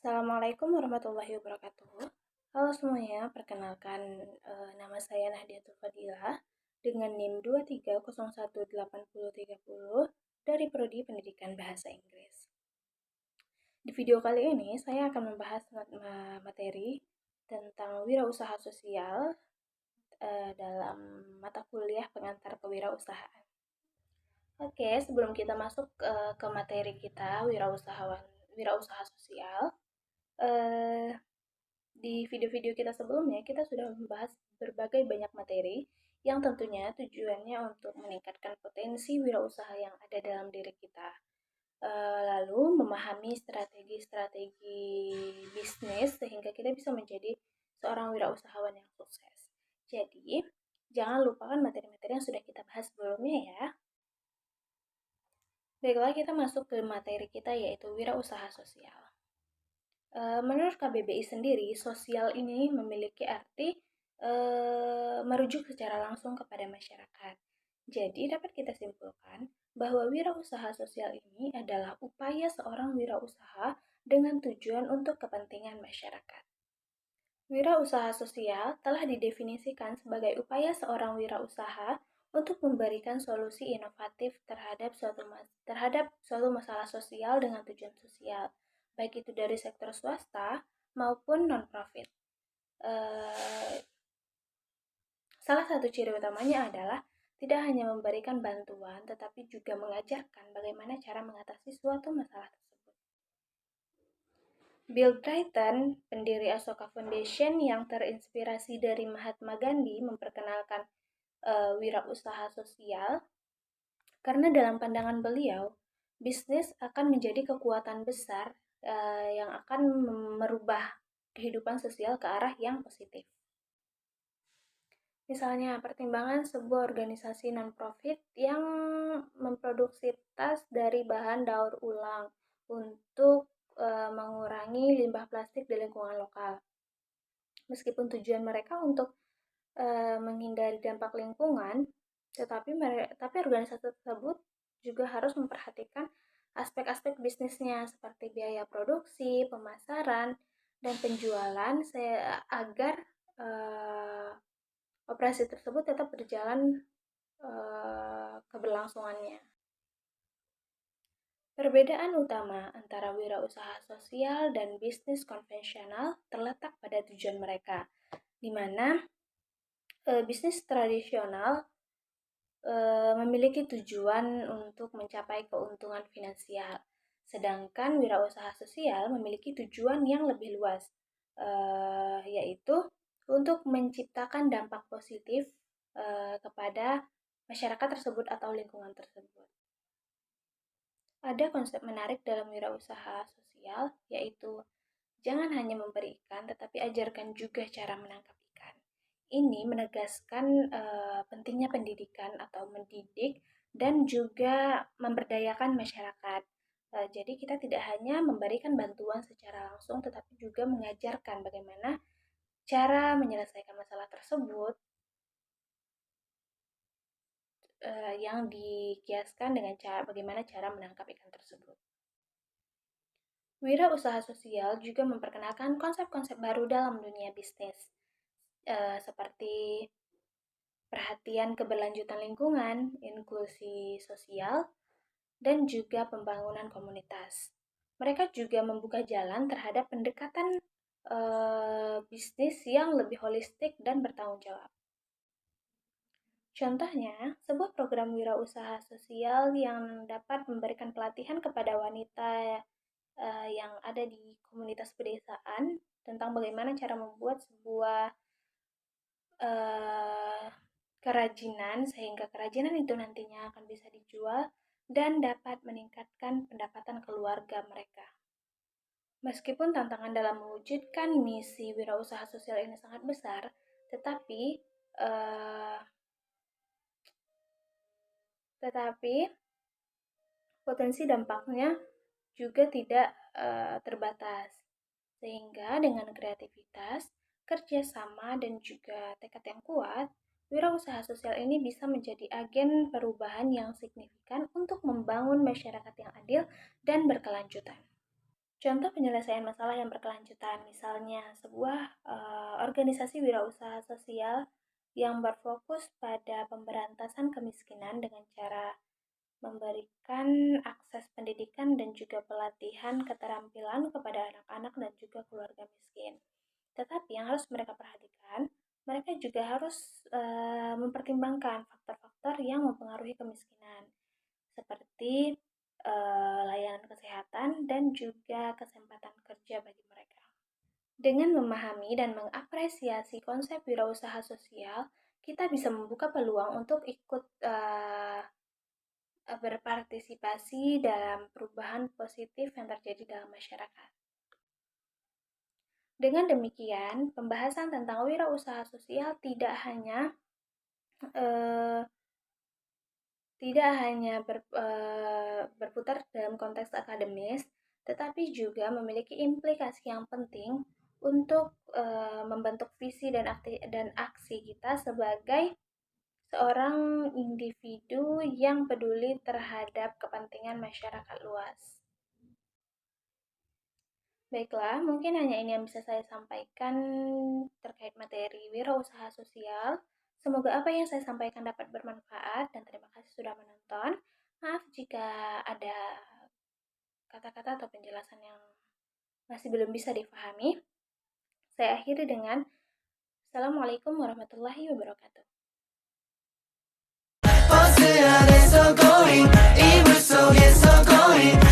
Assalamualaikum warahmatullahi wabarakatuh. Halo semuanya, perkenalkan nama saya Nahdiatul Fadilah dengan NIM 23018030 dari Prodi Pendidikan Bahasa Inggris. Di video kali ini saya akan membahas materi tentang wirausaha sosial dalam mata kuliah pengantar kewirausahaan. Oke, sebelum kita masuk ke materi kita wirausaha sosial, eh, di video-video kita sebelumnya, kita sudah membahas berbagai banyak materi yang tentunya tujuannya untuk meningkatkan potensi wirausaha yang ada dalam diri kita. Lalu memahami strategi-strategi bisnis sehingga kita bisa menjadi seorang wirausahawan yang sukses. Jadi, jangan lupakan materi-materi yang sudah kita bahas sebelumnya ya. Baiklah, kita masuk ke materi kita yaitu wirausaha sosial. Menurut KBBI sendiri, sosial ini memiliki arti merujuk secara langsung kepada masyarakat. Jadi dapat kita simpulkan bahwa wirausaha sosial ini adalah upaya seorang wirausaha dengan tujuan untuk kepentingan masyarakat. Wirausaha sosial telah didefinisikan sebagai upaya seorang wirausaha untuk memberikan solusi inovatif terhadap suatu masalah sosial dengan tujuan sosial, baik itu dari sektor swasta maupun non-profit. Salah satu ciri utamanya adalah tidak hanya memberikan bantuan, tetapi juga mengajarkan bagaimana cara mengatasi suatu masalah tersebut. Bill Brighton, pendiri Asoka Foundation yang terinspirasi dari Mahatma Gandhi, memperkenalkan wirausaha sosial karena dalam pandangan beliau, bisnis akan menjadi kekuatan besar yang akan merubah kehidupan sosial ke arah yang positif. Misalnya, pertimbangan sebuah organisasi non-profit yang memproduksi tas dari bahan daur ulang untuk mengurangi limbah plastik di lingkungan lokal. Meskipun tujuan mereka untuk menghindari dampak lingkungan, tapi organisasi tersebut juga harus memperhatikan aspek-aspek bisnisnya seperti biaya produksi, pemasaran, dan penjualan agar operasi tersebut tetap berjalan keberlangsungannya. Perbedaan utama antara wirausaha sosial dan bisnis konvensional terletak pada tujuan mereka, di mana bisnis tradisional memiliki tujuan untuk mencapai keuntungan finansial, sedangkan wirausaha sosial memiliki tujuan yang lebih luas, yaitu untuk menciptakan dampak positif kepada masyarakat tersebut atau lingkungan tersebut. Ada konsep menarik dalam wirausaha sosial, yaitu jangan hanya memberi ikan, tetapi ajarkan juga cara menangkap ikan. Ini menegaskan pentingnya pendidikan atau mendidik dan juga memberdayakan masyarakat. Jadi kita tidak hanya memberikan bantuan secara langsung, tetapi juga mengajarkan bagaimana cara menyelesaikan masalah tersebut yang dikiaskan dengan bagaimana cara menangkap ikan tersebut. Wirausaha sosial juga memperkenalkan konsep-konsep baru dalam dunia bisnis, seperti perhatian keberlanjutan lingkungan, inklusi sosial, dan juga pembangunan komunitas. Mereka juga membuka jalan terhadap pendekatan bisnis yang lebih holistik dan bertanggung jawab. Contohnya, sebuah program wirausaha sosial yang dapat memberikan pelatihan kepada wanita yang ada di komunitas pedesaan tentang bagaimana cara membuat sebuah kerajinan sehingga kerajinan itu nantinya akan bisa dijual dan dapat meningkatkan pendapatan keluarga mereka. Meskipun tantangan dalam mewujudkan misi wirausaha sosial ini sangat besar, tetapi potensi dampaknya juga tidak terbatas. Sehingga dengan kreativitas, kerjasama, dan juga tekad yang kuat, wirausaha sosial ini bisa menjadi agen perubahan yang signifikan untuk membangun masyarakat yang adil dan berkelanjutan. Contoh penyelesaian masalah yang berkelanjutan, misalnya sebuah organisasi wirausaha sosial yang berfokus pada pemberantasan kemiskinan dengan cara memberikan akses pendidikan dan juga pelatihan keterampilan kepada anak-anak dan juga keluarga miskin. Tetapi yang harus mereka perhatikan, mereka juga harus mempertimbangkan faktor-faktor yang mempengaruhi kemiskinan, seperti layanan kesehatan dan juga kesempatan kerja bagi mereka. Dengan memahami dan mengapresiasi konsep wirausaha sosial, kita bisa membuka peluang untuk ikut berpartisipasi dalam perubahan positif yang terjadi dalam masyarakat. Dengan demikian, pembahasan tentang wirausaha sosial eh, berputar dalam konteks akademis, tetapi juga memiliki implikasi yang penting untuk membentuk visi dan aksi kita sebagai seorang individu yang peduli terhadap kepentingan masyarakat luas. Baiklah, mungkin hanya ini yang bisa saya sampaikan terkait materi wirausaha sosial. Semoga apa yang saya sampaikan dapat bermanfaat dan terima kasih sudah menonton. Maaf jika ada kata-kata atau penjelasan yang masih belum bisa dipahami. Saya akhiri dengan Assalamualaikum warahmatullahi wabarakatuh. 버스 안에서 going 입을 속에서 going